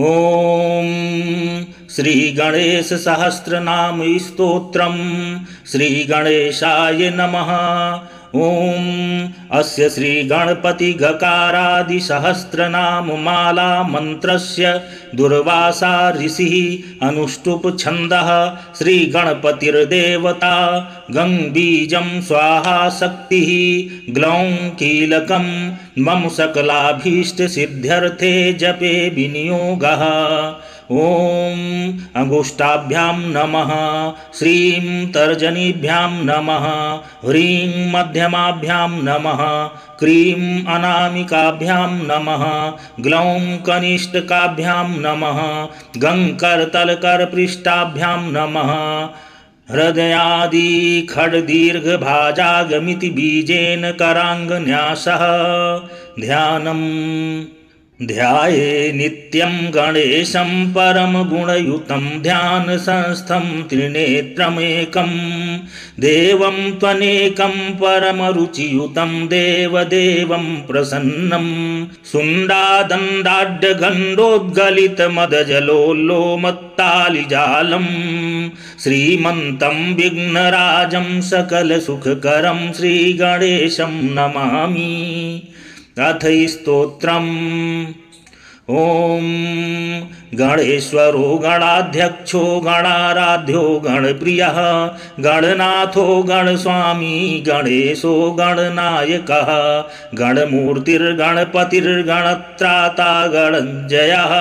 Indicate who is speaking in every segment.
Speaker 1: ओम श्री गणेश सहस्रनाम स्तोत्रम श्री गणेशाय नमः। ओम अस्य श्री गणपति गकारादि सहस्रनाम माला मंत्रस्य दुर्वासा ऋषिः अनुष्टुप छंदः श्री गणपतिर्देवता गं बीजं स्वाहा शक्तिः ग्लौं कीलकं मम सकलाभीष्ट सिद्ध्यर्थे जपे विनियोगः। ओम अंगुष्ठाभ्यां नमः, श्रीं तर्जनीभ्यां नमः, ह्रीं मध्यमाभ्यां नमः, क्रीं अनामिकाभ्यां नमः, ग्लौं कनिष्ठकाभ्यां नमः, गं करतलकरपृष्ठाभ्यां नमः। हृदयादि खड्दीर्घभाजागमिति बीजेन करांगन्यासः। ध्यानम् ध्याये नित्यं गणेशं परमगुणयुतं ध्यानसंस्थं त्रिनेत्रमेकं देवं त्वनेकं परमरुचियुतं देवदेवं प्रसन्नं सुण्डादण्डाढ्यगण्डोद्गलितमदजलोल्लोमत्तालिजालं श्रीमन्तं विघ्नराजं सकलसुखकरं श्रीगणेशं नमामि। अथ स्तोत्रम्। ओम गणेश्वरो गणाध्यक्षो गणाराध्यो गणप्रियः गणनाथो गणस्वामी गणेशो गणनायकः गणमूर्तिर्गणपतिर्गणत्राता गणञ्जयः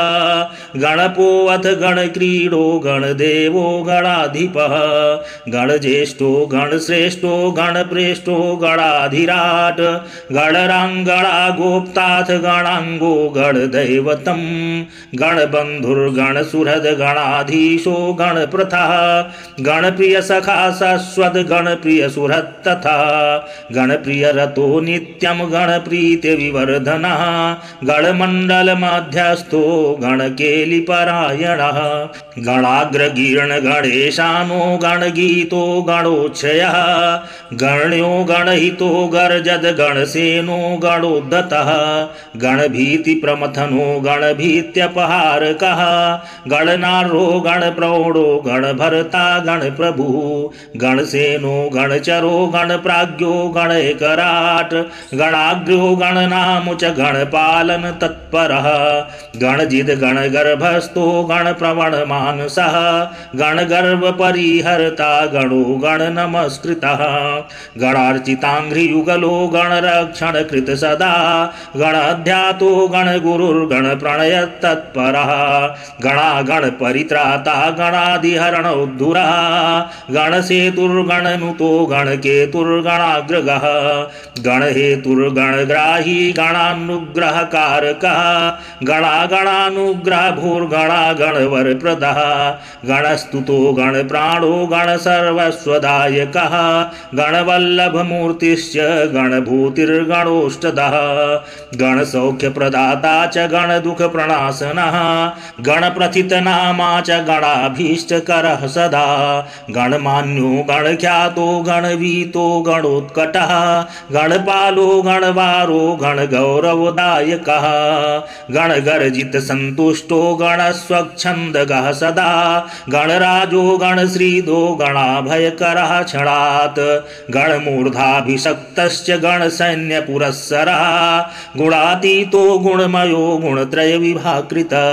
Speaker 1: गणपोऽथ गणक्रीडो गणदेवो गणाधिपः गणज्येष्ठो गणश्रेष्ठो गणप्रेष्ठो गणाधिराट गणराङ्गणागोप्ताथ गणाङ्गो गणदैवतम् गणबन्धुर्गणसुहृद गणाधीशो गणप्रथः गणप्रिय सखा शाश्वत गणप्रिय सुहृत् तथा गणप्रियरतो नित्यं गणप्रीतिविवर्धनः गणमण्डलमध्यस्थो गणकेलिपरायणः गणाग्रगीर्ण गणेशानो गणगीतो गणोच्छयः गण्यो गणहितो गर्जद गणसेनो गणोद्धतः गणभीतिप्रमथनो गणभीत्यपहारकः गणनार्हो गणप्रौढो गणभर्ता गणप्रभुः गणसेनो गणचरो गणप्राज्ञो गणैकराट गणाग्र्यो गणनाम च गणपालन तत्परः गणजिद गणगर्भस्थो गणप्रवणमानसः गणगर्भपरिहर्ता गणो गणनमस्कृतः गणार्चिताङ्घ्रियुगलो गणरक्षणकृत सदा गणाध्यातो गणगुरुर्गणप्रणयतत्परः गणागणपरित्राता गणादिहरणोद्धुरः गणसेतुर्गणनुतो गणकेतुर्गणाग्रगः गणहेतुर्गणग्राही गणानुग्रहकारकः गणागणानुग्रहभूर्गणागणवरप्रदः गणस्तुतो गणप्राणो गणसर्वस्वदायकः गणवल्लभमूर्तिश्च गणभूतिर्गणोष्टदः गणसौख्यप्रदाता च गणदुःखप्रणाशनः गणप्रथितनामा च गणाभीष्टकरः सदा गणमान्यो गणख्यातो गणवीतो गणोत्कटः गणपालो गणवारो गणगौरवदायकः गणगर्जितसन्तुष्टो गणस्वच्छन्दगः सदा गणराजो गणश्रीदो गणाभयकरः क्षणात् गणमूर्धाभिषक्तश्च गणसैन्यपुरस्सरः गुणातीतो गुणमयो गुणत्रयविभाकृतः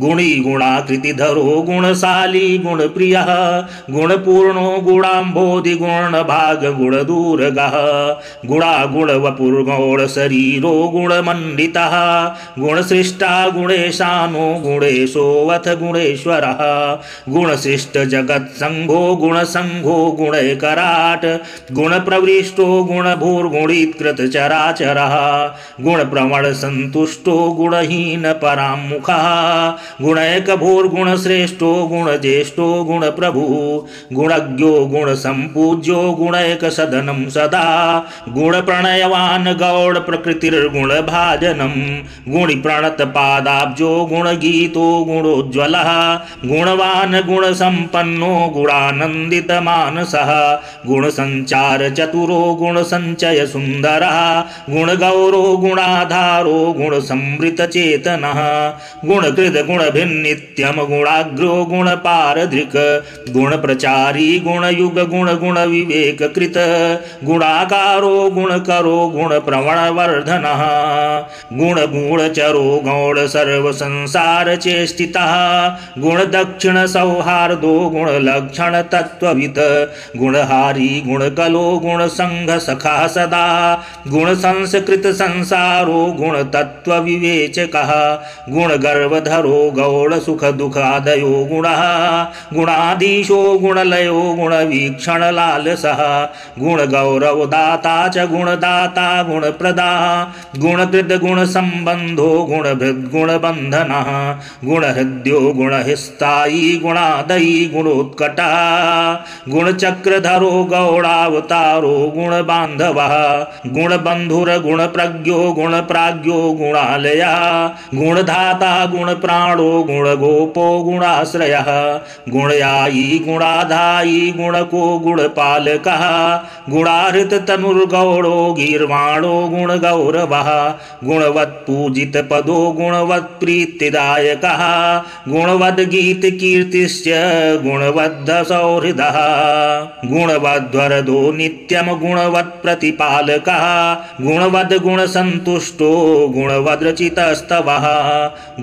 Speaker 1: गुणी गुणाकृतिधरो गुणशाली गुणप्रियः गुणपूर्णो गुणाम्भोधि गुणभाग गुणदूरगः गुणागुणवपुर्गौणशरीरो गुणमण्डितः गुणसृष्टा गुणेशानो गुणेशोऽथ गुणेश्वरः गुणसृष्टजगत्सङ्घो गुणसङ्घो गुणैकराट गुणप्रविष्टो गुणभूर्गुणीत्कृतचराचरः गुणप्रवणसन्तुष्टो गुणहीनपराङ्मुखः गुणैकभूर्गुणश्रेष्ठो गुणज्येष्ठो गुणप्रभुः गुणज्ञो गुणसम्पूज्यो गुणैकसदनं सदा गुणप्रणयवान् गौडप्रकृतिर्गुणभाजनं गुणिप्रणतपादाब्जो गुणगीतो गुणोज्ज्वलः गुणवान् गुणसम्पन्नो गुणानन्दितमानसः गुणसञ्चारचतुरो गुणसञ्चयसुन्दरः गुणगौरो गुणाधारो गुणसंवृत चेतनः गुणकृत गुणभिन्नित्यं गुणाग्रो गुणपारदृक् गुणप्रचारी गुणयुग गुण विवेककृत गुणाकारो गुणकरो गुणप्रवणवर्धनः गुणगुणचरो गौड सर्वसंसारचेष्टितः गुणदक्षिण सौहार्दो गुणलक्षण तत्त्ववित् गुणहारी गुणकलो गुणसंघ सखा सदा गुणसंस्कृत संसारो गुणतत्त्वविवेचकः गुणगर्वधरो गौड सुख दुःखादयो गुणः गुणाधीशो गुणलयो गुणवीक्षणलालसः गुणगौरवदाता च गुणदाता गुणप्रदा गुणकृत गुणसम्बन्धो गुणभृद्गुणबन्धनः गुणहृद्यो गुणहिस्तायी गुणादयी गुणोत्कटः गुणचक्रधरो गौडावतारो गुणबान्धवः गुणबन्धुर्गुणप्रज्ञो गुणप्राज्ञो गुणालयः गुणधाता गुणप्राणो गुणगोपो गुणाश्रयः गुणयायी गुणाधायी गुणको गुणपालकः गुणाहृततनुर्गौडो गीर्वाणो गुणगौरवः गुणवत्पूजितपदो गुणवत्प्रीतिदायकः गुणवद्गीतकीर्तिश्च गुणवद्धसौहृदः गुणवद्वरदो नित्यं गुणवत्प्रतिपालकः गुणवद्गुणसन्तुष्टो गुणवद्रचितस्तवः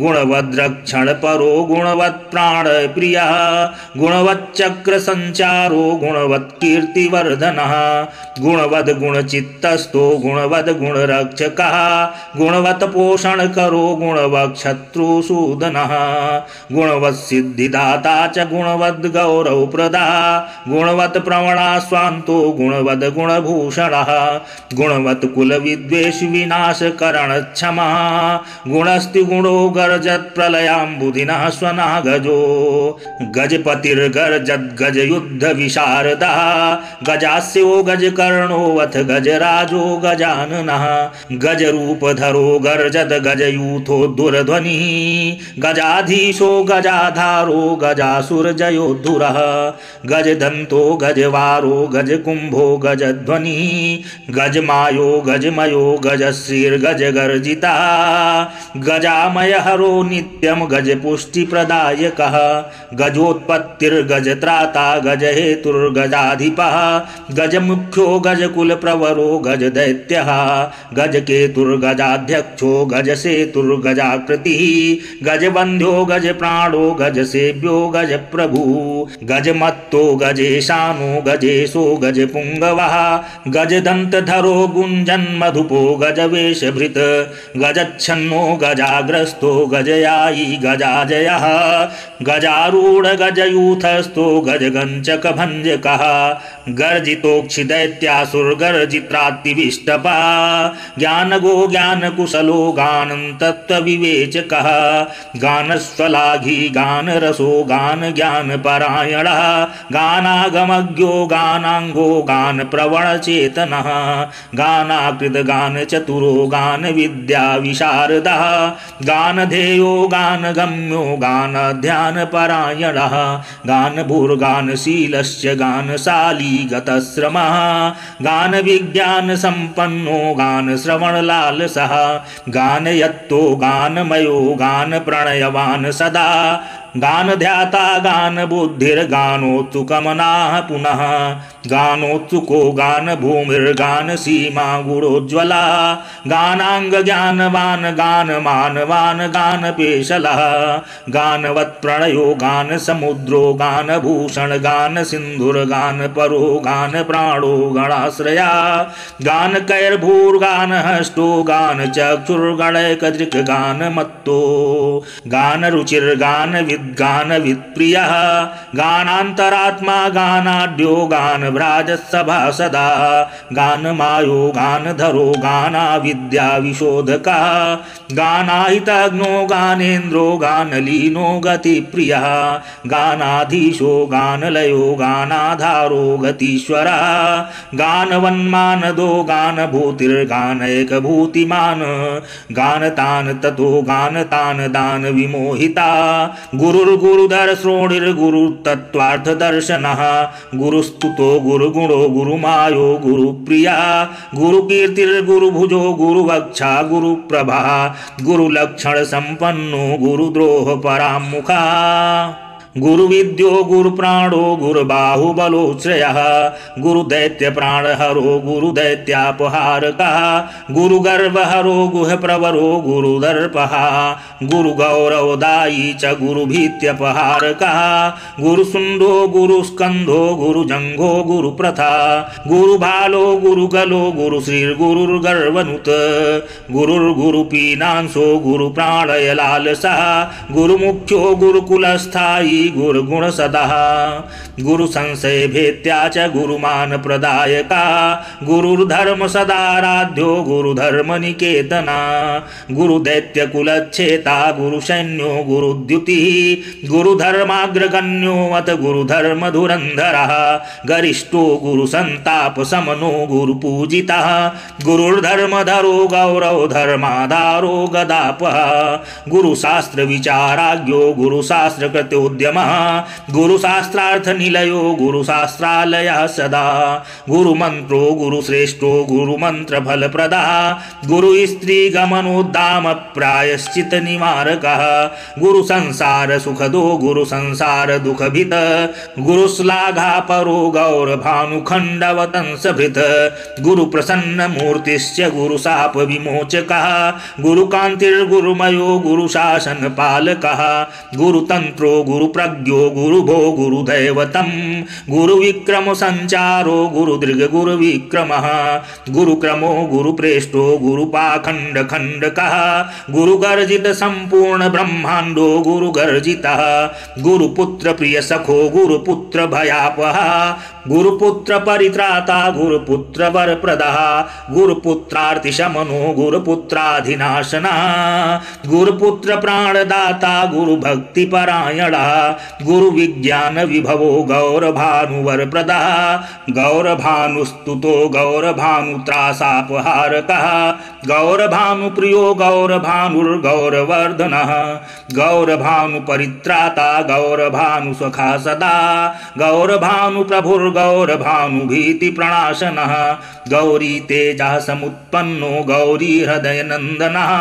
Speaker 1: गुणवद्रक्षणपरो गुणवत्प्राणप्रियः गुणवच्चक्रसञ्चारो गुणवत्कीर्तिवर्धनः गुणवद्गुणचित्तस्थो गुणवद्गुणरक्षकः गुणवत्पोषणकरो गुणवत्शत्रुसूदनः गुणवत्सिद्धिदाता च गुणवद्गौरवप्रदः गुणवत्प्रवणास्वान्तो गुणवद्गुणभूषणः गुणवत्कुलविद्वेषविनाशकरणक्षमः गुणस्ति गुणो गर्जत्प्रलयाम्बुधिनः स्वनः गजो गजपतिर्गर्जद्गजयुद्धविशारदः गजास्यो गजकर्णोऽथ गजराजो गजाननः गजरूपधरो गर्जद् गजयूथो दुर्ध्वनिः गजाधीशो गजाधारो गजासुरजयोद्धुरः गजदन्तो गजवारो गजकुम्भो गजध्वनिः गजमायो गजमयो गजश्रीर्गजगर्जिता गजामयहरो नित्यं गजपुष्टिप्रदायकः गजोत्पत्तिर्गजत्राता गजहेतुर्गजाधिपः गजमुख्यो गजकुलप्रवरो गजदैत्यः गजकेतुर्गजाध्यक्षो गजसेतुर्गजाकृतिः गजबन्ध्यो गजप्राणो गजसेव्यो गजप्रभु गजमत्तो गजेशानो गजेशो गजपुङ्गवः गजदन्तधरो गुञ्जन्मधुपो गजवेशभृत् गजच्छन्नो गजाग्रस्तो गजयायी गजाजयः गजारूढ गजयूथस्थो गजगञ्चकभञ्जकः गर्जितोक्षिदैत्यासुरगर्जित्रातिविष्टपः ज्ञानगो ज्ञानकुशलो गानन्तत्त्वविवेचकः गानस्वलाघी गानरसो गानज्ञानपरायणः गानागमज्ञो गानाङ्गो गानप्रवणचेतनः गानाकृत गानचतुरो गानविद्याविशारदः गानधेयो गानगम्यो गानध्यानपरायणः गानभूर्गानशीलश्च गानशाली गतश्रमः गानविज्ञानसम्पन्नो गानश्रवणलालसः गानयत्तो गानमयो गानप्रणयवान् सदा गानध्याता गानबुद्धिर्गानोत्सुकमनाः पुनः गानोत्सुको गानभूमिर्गानसीमा गुणोज्ज्वला गानाङ्गज्ञानवान् गानमानवान् गानपेशलः गानवत्प्रणयो गानसमुद्रो गानभूषण गानसिन्धुर्गानपरो गानप्राणो गणाश्रया गानकैर्भूर्गानहस्तो गानचक्षुर्गणैकदृक् गानमत्तो गानरुचिर्गानविद्गानवित्प्रियः गानान्तरात्मा गानाढ्यो गानभ्राजसभासदा गानमायो गानधरो गानाविद्याविशोधकः गानाहितज्ञो गानेन्द्रो गानलीनो गतिप्रियः गानाधीशो गानलयो गानाधारो गतीश्वरः गानवन्मानदो गानभूतिर्गानैकभूतिमान् गानतान् ततो गानतान् दानविमोहिता गुरुर्गुरुधर श्रोणिर्गुरुतत्त्वार्थदर्शनः गुरुस्तुतो गुरुगुणो गुरुमायो गुरुप्रिया गुरुकीर्तिर्गुरुभुजो गुरुवक्षा गुरुप्रभा गुरुलक्षण संपन्नो गुरुद्रोह परामुखा गुरुविद्यो गुरुप्राणो गुरुबाहुबलोश्रयः गुरुदैत्यप्राणहरो गुरुदैत्यापहारकः गुरुगर्वहरो गुहप्रवरो गुरुदर्पः गुरुगौरवदायी च गुरुभीत्यपहारकः गुरुसुन्दो गुरुस्कन्धो गुरुजङ्घो गुरुप्रथा गुरुबालो गुरुगलो गुरुश्रीर्गुरुर्गर्वनुत गुरुर्गुरुपीनांसो गुरुप्राणयलालसः गुरुमुख्यो गुरुकुलस्थायी गुरुगुण सदा गुरु संशय भेत्या च गुरुमान प्रदायका गुरुर्धर्म सदाराध्यो गुरुधर्म निकेतना गुरुदैत्य कुलच्छेता गुरुसैन्यो गुरुद्युतिः गुरुधर्माग्रगण्यो अत गुरुधर्म धुरन्धरः गरिष्ठो गुरुसन्ताप समनो गुरुपूजितः गुरुर्धर्मधरो गौरव धर्माधारो गदापः गुरुशास्त्र विचाराज्ञो गुरुशास्त्रकृत्योद्यमः गुरुशास्त्रार्थ निलयो गुरुशास्त्रालयः सदा गुरुमन्त्रो गुरुश्रेष्ठो गुरुमन्त्र फलप्रदः गुरुस्त्री गमनोद्दाम प्रायश्चित निवारकः गुरुसंसार सुखदो गुरुसंसार दुःखभित गुरुश्लाघा परो गौरभानुखण्डवतंसभृत गुरुप्रसन्नमूर्तिश्च गुरुशाप विमोचकः गुरुकान्तिर्गुरुमयो गुरुशासनपालकः गुरुतन्त्रो गुरुप्रज्ञो गुरुभो गुरुदैवतं गुरुविक्रम संचारो गुरुदृग गुरुविक्रमः गुरुक्रमो गुरुप्रेष्ठो गुरुपाखण्डखण्डकः गुरुगर्जित सम्पूर्ण ब्रह्माण्डो गुरुगर्जितः गुरुपुत्र प्रियसखो गुरुपुत्र भयापः गुरुपुत्र परित्राता गुरुपुत्र वरप्रदः गुरुपुत्रार्तिशमनो गुरुपुत्राधिनाशनः गुरुपुत्र प्राणदाता गुरुभक्तिपरायणः गुरुविज्ञान विभवो गौरभानुवरप्रदः गौरभानुस्तुतो गौरभानुत्रासापहारकः गौरभानुप्रियो गौरभानुर्गौरवर्धनः गौरभानुपरित्राता गौरभानुसखा सदा गौरभानुप्रभुर्गौरभानुभीतिप्रणाशनः गौरी तेजः समुत्पन्नो गौरी हृदयनन्दनः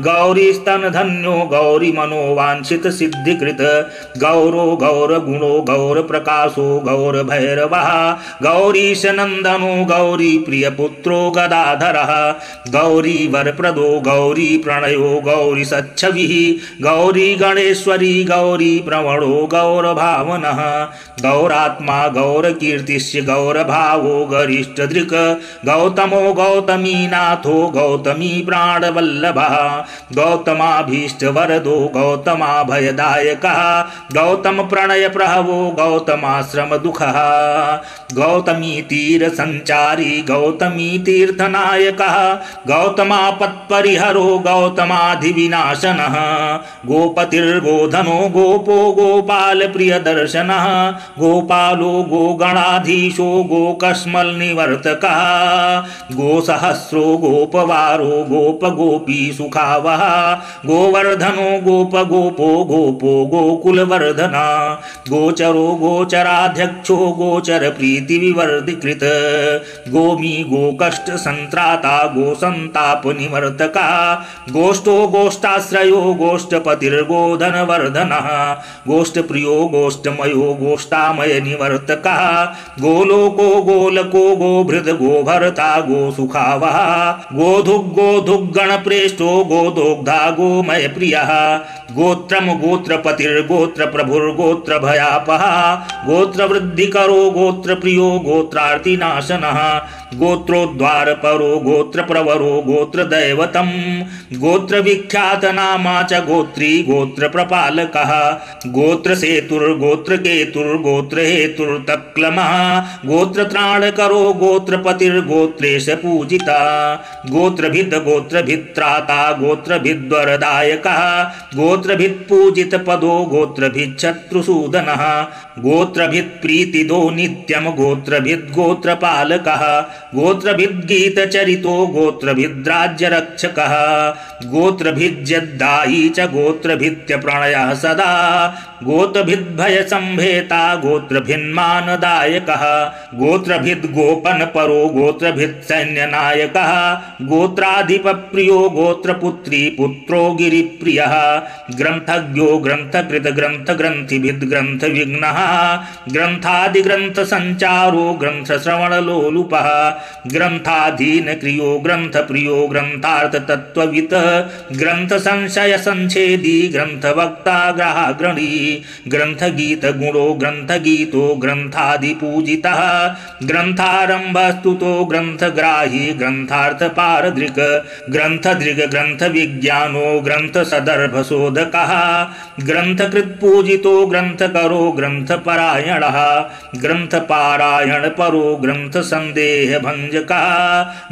Speaker 1: गौरीस्तनधन्यो गौरी मनोवाञ्छितसिद्धिकृत गौरो गौरगुणो गौरप्रकाशो गौरभैरवः गौरीशनन्दनो गौरी प्रियपुत्रो गदाधरः गौरी वरप्रदो गौरी प्रणयो गौरी सच्छविः गौरी गणेश्वरी गौरी प्रवणो गौरभावनः गौरात्मा गौरकीर्तिश्च गौरभावो गरिष्ठदृक् गौतमो गौतमीनाथो गौतमी प्राणवल्लभः गौतमाभीष्टवरदो गौतमाभयदायकः गौतम प्रणय प्रभवो गौतमाश्रम दुःखः गौतमी तीर संचारी गौतमी तीर्थनायकः गौतमापत्परिहरो गौतमाधिविनाशनः गोपतिर्गोधनो गोपो गोपाल प्रियदर्शनः गोपालो गोगणाधीशो गोकस्मलनिवर्तकः गोसहस्रो गोपवारो गोपगोपी सुखावः गोवर्धनो गोपगोपो गोपो गोकुलवर्धना गोचरो गोचराध्यक्षो गोचर प्रीति विवर्धिकृत गोमी गोकष्ट संत्राता गोसंताप निवर्तका गोष्ठो गोष्ठाश्रयो गोष्ठपतिर्गोधनवर्धनः गोष्ठप्रियो गोष्ठमयो गोष्ठामय निवर्तकः गोलोको गोलको गोभृत गोभरता गोसुखावः गोधुग्गणप्रेष्ठो गोदोग्धा गोमय प्रियः गोत्रम गोत्रपतिर्गोत्र प्रभुर्गोत्र भयापः गोत्रवृद्धिकरो गोत्र प्रियो गोत्रार्तिनाशनः गोत्रोद्वारपरो गोत्र प्रवरो गोत्र दैवतम गोत्र विख्यात नामा च गोत्री गोत्र प्रपालकः गोत्र सेतुर्गोत्र केतुर्गोत्र हेतुर्तक्लमः गोत्र त्राणकरो गोत्रपतिर्गोत्रेश पूजिता गोत्रभिद गोत्रभित्राता गोत्रभिद्वरदायकः गोत्रभित् पूजित पदो गोत्रभित् शत्रुसूदनः गोत्रभित् प्रीतिदो नित्यम गोत्रभित् गोत्रपालकः गोत्रभिद्गीतचरितो गोत्रभिद्राज्यरक्षकः गोत्रभिज्यद्दायी च गोत्रभित्यप्रणयः सदा गोत्रभिद्भयसम्भेता गोत्रभिन्मानदायकः गोत्रभिद्गोपनपरो गोत्रभित्सैन्यनायकः गोत्राधिपप्रियो गोत्रपुत्री पुत्रो गिरिप्रियः ग्रन्थज्ञो ग्रन्थकृत ग्रन्थग्रन्थिभिद्ग्रन्थविघ्नः ग्रन्थादिग्रन्थसञ्चारो ग्रन्थश्रवणलोलुपः ग्रन्थाधीनक्रियो ग्रन्थप्रियो ग्रन्थार्थतत्त्ववित् ग्रन्थसंशयसञ्छेदी ग्रन्थवक्ता ग्राहग्रणी ग्रन्थगीतगुणो ग्रन्थगीतो ग्रन्थादिपूजितः ग्रन्थारम्भस्तुतो ग्रन्थग्राही ग्रन्थार्थपारदृक् ग्रन्थदृग् ग्रन्थविज्ञानो ग्रन्थसदर्भशोधकः ग्रन्थकृत्पूजितो ग्रन्थकरो ग्रन्थपरायणः ग्रन्थपारायणपरो ग्रन्थसन्देहभञ्जकः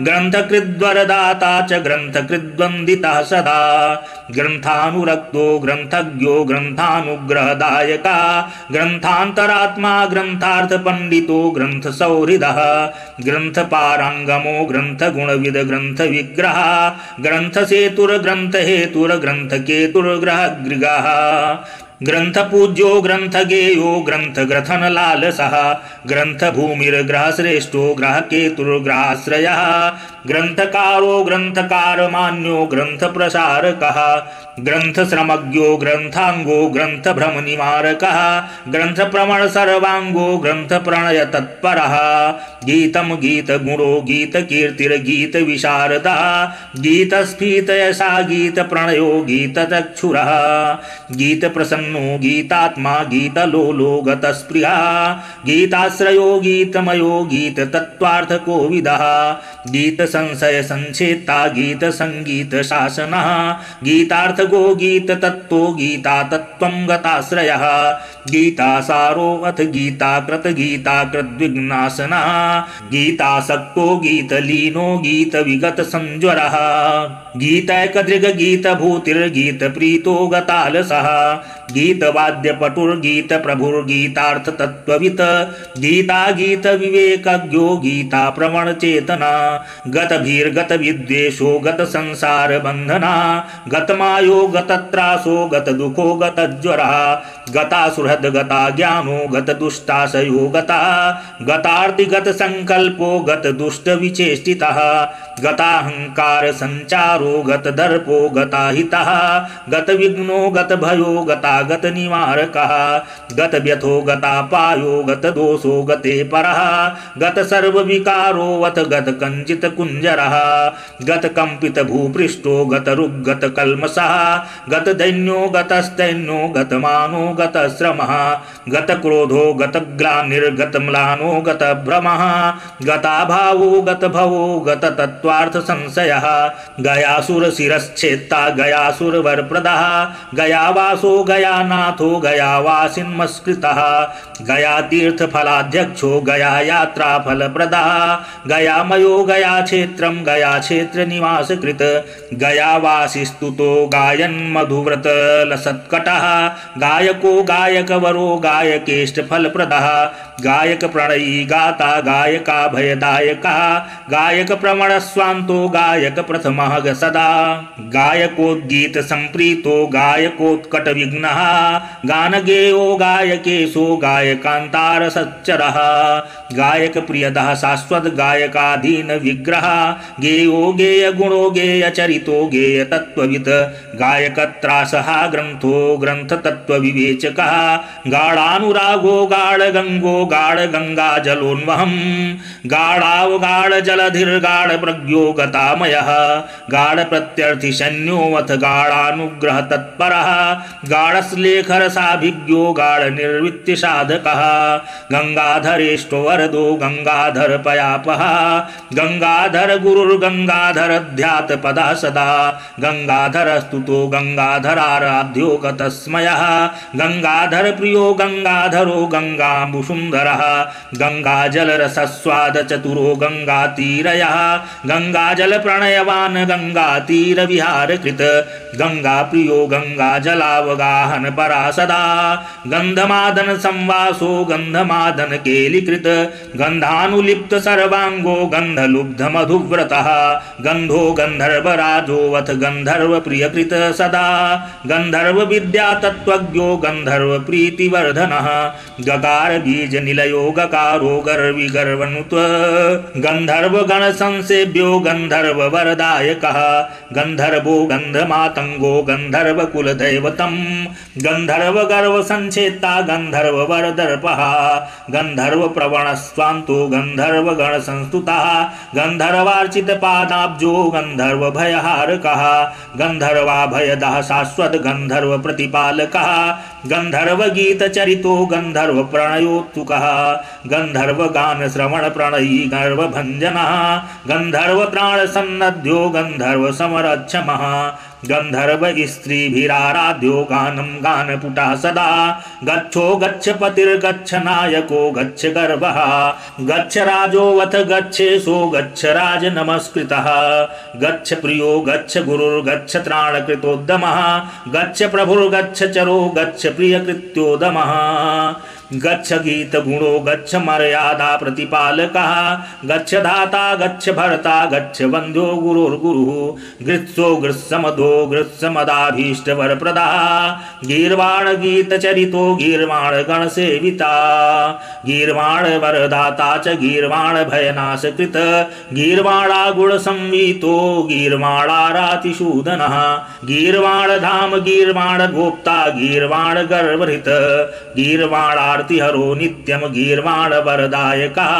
Speaker 1: ग्रन्थकृद्वरदाता च ग्रन्थकृद्वन्दितः सदा ग्रन्थानुरक्तो ग्रन्थज्ञो ग्रन्थानुग्रहदायकः ग्रन्थान्तरात्मा ग्रन्थार्थपण्डितो ग्रन्थसौहृदः ग्रन्थपाराङ्गमो ग्रन्थगुणविद ग्रन्थविग्रहः ग्रन्थसेतुर्ग्रन्थहेतुर्ग्रन्थकेतुर्ग्रहगृगः ग्रन्थपूज्यो ग्रन्थगेयो ग्रन्थग्रथनलालसः ग्रन्थभूमिर्ग्रहश्रेष्ठो ग्रहकेतुर्ग्रहाश्रयः ग्रन्थकारो ग्रन्थकारमान्यो ग्रन्थप्रसारकः ग्रन्थश्रमज्ञो ग्रन्थाङ्गो ग्रन्थभ्रमनिवारकः ग्रन्थप्रमणसर्वाङ्गो ग्रन्थप्रणयतत्परः गीतं गीतगुणो गीतकीर्तिर्गीतविशारदः गीतस्फीतयशा गीतप्रणयो गीतचक्षुरः गीतप्रसन्नो गीतात्मा गीतलोलो गतस्पृहा गीताश्रयो गीतमयो गीततत्त्वार्थकोविदः गीतसंशयसञ्छेत्ता गीतसङ्गीतशासनः गीतार्थगो गीततत्त्वो गीतातत्त्वं गताश्रयः गीतासारो अथ गीताकृत गीताकृद्विघ्नासनः गीतासक्तो गीतलीनो गीतविगतसंज्वरः गीतैकदृग् गीतभूतिर्गीतप्रीतो गतालसः गीतवाद्यपटुर्गीतप्रभुर्गीतार्थतत्त्ववित् गीता गीतविवेकज्ञो गीताप्रवणचेतना गतभीर्गतविद्वेषो गतसंसारबन्धना गतमायो गतत्रासो गतदुःखो गतज्वरः गतासुहृद् गता ज्ञानो गतदुष्टाशयो गता गतार्तिगतसङ्कल्पो गतदुष्टविचेष्टितः गताहङ्कारसञ्चारो गतदर्पो गताहितः गतविघ्नो गतभयो गतागतनिवारकः गतव्यथो गतापायो गतदोषो गते परः गतसर्वविकारो वत गतकञ्चितकुञ्जरः गतकम्पितभूपृष्ठो गतरुग्गतकल्मषः गतदैन्यो गतस्तैन्यो गतमानो गतश्रमः गतक्रोधो गतग्लानिर्गतम्लानो गतभ्रमः गताभावो गतभवो गततत्त्वार्थसंशयः गयासुरशिरश्छेत्ता गयासुरवरप्रदः गयावासो गयानाथो गयावासिन्मस्कृतः गयातीर्थफलाध्यक्षो गयायात्राफलप्रदः गयामयो गयाक्षेत्रं गयाक्षेत्रनिवासकृत गयावासिस्तुतो गायन्मधुव्रतलसत्कटः गायको गायकवरो गायकेष्टफलप्रदः गायकप्रणयी गाता गायकाभयदायकः गायकप्रमणस्वान्तो गायकप्रथमः सदा गायकोद्गीतसम्प्रीतो गायकोत्कटविघ्नः गानगेयो गायकेशो गायकान्तारसच्चरः गायकप्रियदः शाश्वत गायकाधीनविग्रहः गेयो गेयगुणो गेयचरितो गेयतत्त्ववित् गायकत्रासः ग्रन्थो ग्रन्थतत्त्वविवेचकः गाढानुरागो गाढगङ्गो गाढगङ्गाजलोन्वहं गाढावगाढजलधिर्गाढप्रज्ञो गतामयः गाढप्रत्यर्थिशन्योऽथ गाढानुग्रहतत्परः गाढश्लेखरसाभिज्ञो गाढनिर्वृत्तिसाधकः गङ्गाधरेष्टो वरदो गङ्गाधरपयापः गङ्गाधर गुरुर्गङ्गाधरध्यातपदः सदा गङ्गाधरस्तुतो गङ्गाधराराध्यो गतस्मयः गङ्गाधरप्रियो गङ्गाधरो गङ्गाम्बुसुन्दरः सुन्दरः गङ्गाजलरसस्वाद चतुरो गङ्गातीरयः गङ्गाजलप्रणयवान् गङ्गातीरविहारकृत् गङ्गाप्रियो गङ्गाजलावगाहन परा सदा गन्धमादन संवासो गन्धमादन केलिकृत गन्धानुलिप्त सर्वाङ्गो गन्धलुब्ध मधुव्रतः गन्धो गन्धर्वराजोऽथ गन्धर्वप्रियकृत सदा गन्धर्वविद्या तत्त्वज्ञो गन्धर्वप्रीतिवर्धनः गकार बीजनिलयो गकारो गर्विगर्वनुत गन्धर्वगणसंसेव्यो गन्धर्ववरदायकः गन्धर्वो गन्धमातङ्गो गन्धर्वकुलदैवतं गन्धर्वगर्वसञ्चेता गन्धर्ववरदर्पः गन्धर्वप्रवणस्वान्तो गन्धर्वगणसंस्तुतः गन्धर्वार्चितपादाब्जो गन्धर्वभयहारकः गन्धर्वाभयदः शाश्वत गन्धर्वप्रतिपालकः गन्धर्वगीतचरितो गन्धर्वप्रणयोत्सुकः गन्धर्वगानश्रवणप्रणयी गर्वभञ्जनः गन्धर्वप्राणसन्नद्यो गन्धर्वसमरक्षमः गन्धर्व स्त्रीभिराराध्यो गानं गानपुटः सदा गच्छो गच्छ पतिर्गच्छ नायको गच्छ गर्वः गच्छ राजोऽथ गच्छेशो गच्छ राज नमस्कृतः गच्छ प्रियो गच्छ गुरुर्गच्छ त्राणकृतोद्यमः गच्छ प्रभुर्गच्छ चरो गच्छ प्रियकृत्योदमः गच्छ गीत गुणो गच्छ मर्यादा प्रतिपालकः गच्छ धाता गच्छ भर्ता गच्छ वन्द्यो गुरुर्गुरुः गृत्सो गृत्समदो गृत्समदाभीष्टवरप्रदः गीर्वाण गीतचरितो गीर्वाण गणसेविता गीर्वाण वरदाता च गीर्वाण भयनाशकृत गीर्वाणा गुणसंवीतो गीर्वाणारातिशूदनः गीर्वाण धाम गीर्वाण गोप्ता गीर्वाण गर्वहृत गीर्वाणा हरो नित्यम गीर्वाण वरदायकः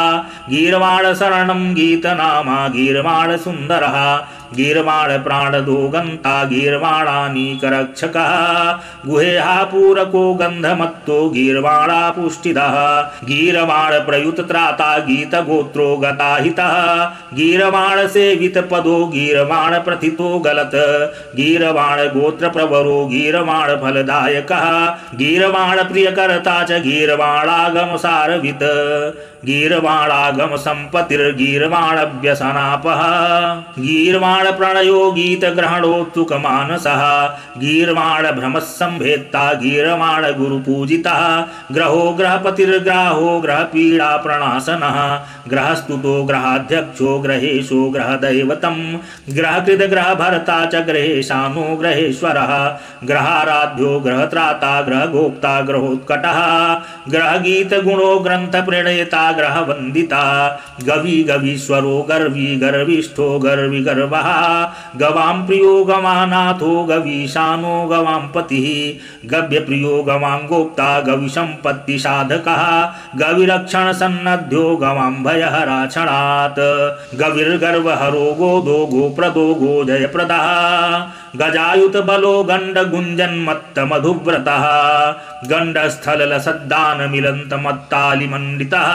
Speaker 1: गीर्वाण शरणं गीतनामा गीर्वाण सुन्दरः गीर्वाण प्राणदो गन्ता गीर्वाणानीकरक्षकः गुहेहा पूरको गन्धमत्तो गीर्वाणा पुष्टिदः गीर्वाण प्रयुत त्राता गीतगोत्रो गताहितः गीर्वाण सेवित पदो गीर्वाण प्रथितो गलत गीर्वाण गोत्र प्रवरो गीर्वाण फलदायकः गीर्वाण प्रियकर्ता च गीर्वाणागम सारवित गीर्वाणागम संपत्तिर्गीर्वाण व्यसनापः गीर्वाण प्रणयो गीत ग्रहणोत्सुक मानसः गीर्वाण भ्रम संभेत्ता गीर्वाण गुरुपूजितः ग्रहो ग्रहपतिर्ग्राहो ग्रह पीड़ा प्रणाशनः ग्रहस्तुतो ग्रहाध्यक्षो ग्रहेशो ग्रहदैवतं ग्रहकृत ग्रह भर्ता च ग्रहेशानो ग्रहेश्वरः ग्रहाराध्यो ग्रहत्राता ग्रहगोप्ता ग्रहोत्कटः ग्रहगीत गुणो ग्रंथ प्रणेता ग्रह वंदिता गवी गवीश्वरो गर्वी गर्विष्ठो गर्वी गर्वः गवां प्रियो गवानाथो गवीशानो गवां पतिः गव्य प्रियो गवां गोप्ता गवि संपत्ति साधकः गविरक्षण सन्नद्यो गवां भयहरा क्षणात् गविर्गर्वहरो गोदो गोप्रदो गोजयप्रदः गजायुत बलो गंड गुंजन्मत्त मधुव्रतः गंडस्थल लसद्दान मिलंत मत्तालि मंडितः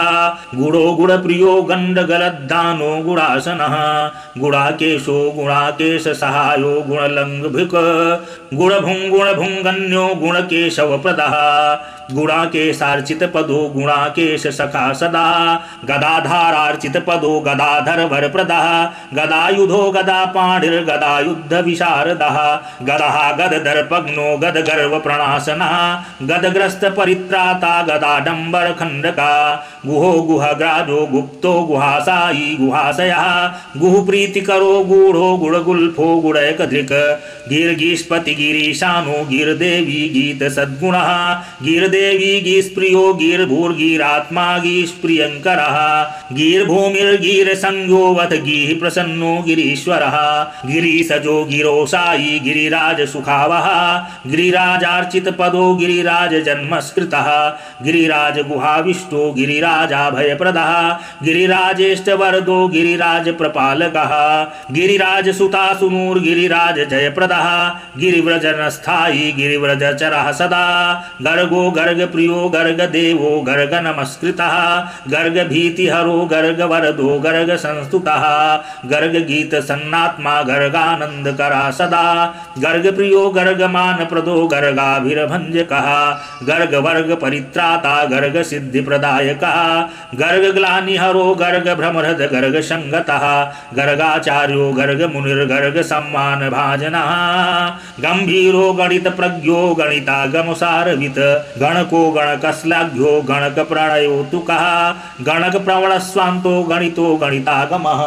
Speaker 1: गुणो गुण प्रियो गंड गलद्दानो गुणासनः गुणाकेशो गुणाकेश सहायो गुणलंघभिक गुण भुंगन्यो गुणकेशव प्रदः गुणाकेशार्चित पदो गुणाकेश सखा सदा गदाधारार्चित पदो गदाधर वरप्रदः गदायुधो गदा पाणिर्गदा युद्ध विशारदः गदः गद दर्पग्नो गद गर्व प्रणाशनः गदग्रस्त परित्राता गदाडंबर खंडका गुहो गुहग्राजो गुप्तो गुहासायी गुहाशयः गुह प्रीतिकरो गूढ़ो गुणगुल्फो गुणैकधृक् गीर्गीष्पति गिरीशानो गिरदेवी गीत सद्गुणः गिरदेवी गीस्प्रियो गिर्भूर्गिरात्मा गीष्प्रियंकरः गिर्भूमिर्गिरसंयोवत गीः प्रसन्नो गिरीश्वरः गिरीशजो गिरोसायी गिरिराज सुखावः गिरिराजार्चित पदो गिरिराज जन्मस्कृतः गिरिराज गुहाविष्टो गिरिराजाभयप्रदः गिरिराजेष्टवरदो गिरिराज प्रपालकः गिरिराज सुतासुनूर गिरिराज जयप्रदः गिरिव्रजनस्थायी गिरिव्रजचरः सदा गर्गो गर्गप्रियो गर्गदेवो गर्ग नमस्कृतः गर्गभीतिहरो गर्गवरदो गर्गसंस्तुतः गर्गगीतसन्नात्मा गर्गानन्दकरा सदा गर्गप्रियो गर्गमानप्रदो गर्गाभिर्भञ्जकः गर्गवर्गपरित्राता गर्गसिद्धिप्रदायकः गर्गग्लानिहरो गर्गभ्रमरद गर्गसङ्गतः गर्गाचार्यो गर्गमुनिर्गर्गसम्मानभाजनः गम्भीरो गणितप्रज्ञो गणितागमसारवित् गणको गणकश्लाघ्यो गणकप्रणयोतुकः गणकप्रवणस्वान्तो गणितो गणितागमः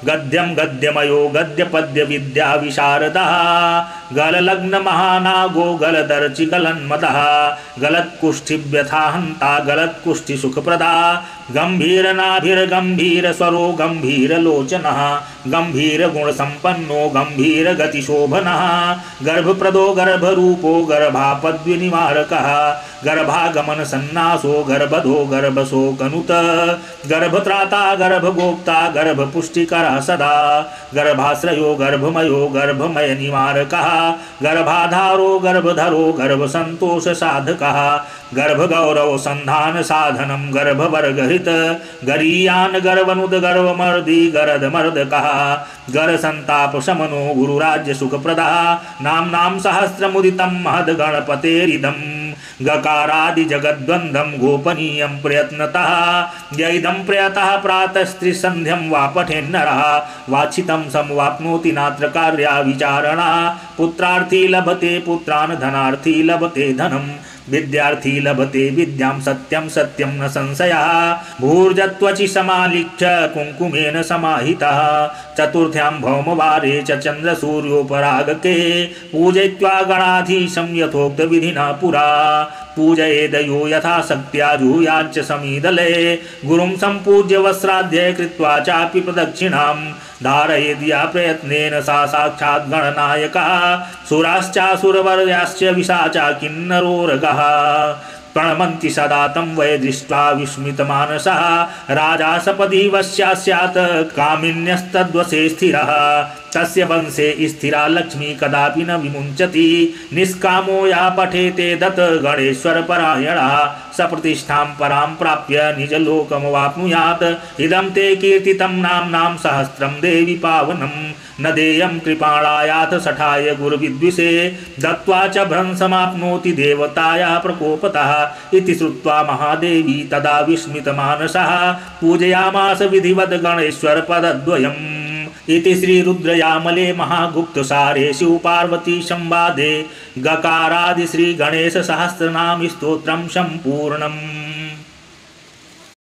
Speaker 1: गद्यं गद्यमयो गद्यपद्यविद्याविशारदः गललग्नमहानागो गलदर्चि गलन्मदः गलत्कुष्ठिव्यथाहन्ता गलत्कुष्ठिसुखप्रदा गम्भीरनाभिर्गम्भीरस्वरो गम्भीरलोचनः गम्भीरगुणसम्पन्नो गम्भीरगतिशोभनः गर्भप्रदो गर्भरूपो गर्भापद्विनिवारकः गर्भागमनसन्नासो गर्भधो गर्भशोकनुत गर्भत्राता गर्भगोप्ता गर्भपुष्टिकरः सदा गर्भाश्रयो गर्भमयो गर्भमयनिवारकः गर्भाधारो गर्भधरो गर्भसन्तोषसाधकः गर्भगौरवसन्धानसाधनं गर्भवर्गहित गरीयान् गर्वनुद गर्वमर्दी गरदमर्दकः गरसन्तापशमनो गुरुराज्यसुखप्रदः नाम्नां सहस्रमुदितं महद्गणपतेरिदम् गकारादिजगद्वन्द्वं गोपनीयं प्रयत्नतः यैदं प्रयतः प्रातस्त्रिसन्ध्यं वा पठेन्नरः वाञ्छितं समवाप्नोति नात्र कार्या विचारणा पुत्रार्थी लभते पुत्रान् धनार्थी लभते धनं विद्यार्थी लभते विद्यां सत्यं सत्यं न संशयः भूर्जत्वचि समालिख्य कुङ्कुमेन समाहितः चतुर्थ्यां भौमवारे च चन्द्रसूर्योपरागके पूजयित्वा गणाधीशं यथोक्तविधिना पुरा पूजयेदयो यथा शक्त्या जुहुयाच्च समीदले गुरुं सम्पूज्य वस्त्राद्य कृत्वा चापि प्रदक्षिणां धारयेद्या प्रयत्नेन सा साक्षात् गणनायकः सुराश्चासुरवर्याश्च विशाचा किन्नरोरगः प्रणमन्ति सदा तं वै दृष्ट्वा विस्मितमानसः राजा सपदि वश्या स्यात् कामिन्यस्तद्वशे स्थिरः तस्य वंशे स्थिरा लक्ष्मी कदापि न विमुञ्चति निष्कामो या पठेते दत्त गणेश्वरपरायणः सप्रतिष्ठां परां प्राप्य निजलोकमवाप्नुयात् इदं ते कीर्तितं नाम्नां सहस्रं देवी पावनं न देयं कृपाणायाथ सठाय गुरुविद्विषे दत्त्वा च भ्रंशमाप्नोति देवतायाः प्रकोपतः इति श्रुत्वा महादेवी तदा विस्मितमानसः पूजयामास विधिवत् गणेश्वरपदद्वयम् इति श्रीरुद्रयामले महागुप्तसारे शिवपार्वती संवादे गकारादि श्रीगणेश सहस्रनाम स्तोत्रं सम्पूर्णम्।